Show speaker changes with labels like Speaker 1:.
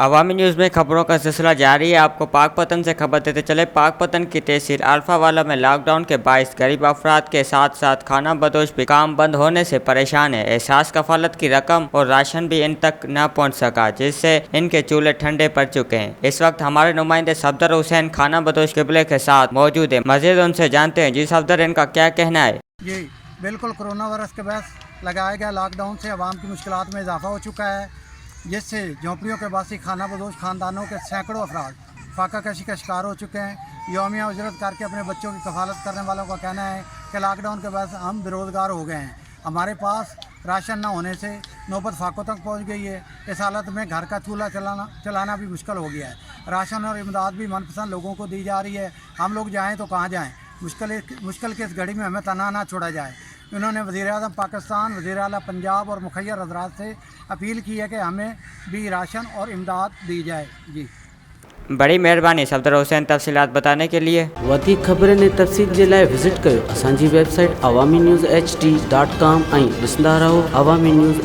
Speaker 1: अवामी news में खबरों का सिलसिला जारी है। आपको पाकपतन से खबर देते चले। पाकपतन की तहसील अल्फावाला में लॉकडाउन के बायस गरीब अफराद के साथ साथ खाना बदोश भी काम बंद होने से परेशान है। एहसास कफालत की रकम और राशन भी इन तक न पहुंच सका, जिससे इनके चूल्हे ठंडे पड़ चुके हैं। इस वक्त हमारे नुमाइंदे सफदर हुसैन खाना बदोश किबले के साथ मौजूद है। मजीद उनसे जानते हैं। जी सफदर, इनका क्या कहना है?
Speaker 2: जी बिल्कुल, कोरोना वायरस के बहस लगाया गया लॉकडाउन से आवाम की मुश्किलात में इजाफा हो चुका है, जिससे झोंपड़ियों के बासी खाना बदोश ख़ानदानों के सैकड़ों अफराद फाका कशी का शिकार हो चुके हैं। यौमिया उजरत करके अपने बच्चों की कफालत करने वालों का कहना है कि लॉकडाउन के बाद हम बेरोज़गार हो गए हैं। हमारे पास राशन न होने से नौबत फाकों तक पहुंच गई है। इस हालत में घर का चूल्हा चलाना भी मुश्किल हो गया है। राशन और इमदाद भी मनपसंद लोगों को दी जा रही है। हम लोग जाएँ तो कहाँ जाएँ? मुश्किल की इस घड़ी में हमें तना ना छोड़ा जाए। उन्होंने वज़ीर-ए-आज़म पाकिस्तान, वज़ीर-ए-आला पंजाब और मुखय्यर हज़रात से अपील की है कि हमें भी राशन और इमदाद दी जाए। जी
Speaker 1: बड़ी मेहरबानी सफदर हुसैन तफसीलात बताने के लिए।
Speaker 3: वधीक खबरनि ने तफ़सील जे लाइ विज़िट कयो असांजी वेबसाइट awamiNewsHD.com ऐं ॾिसंदा रहो अवामी न्यूज़।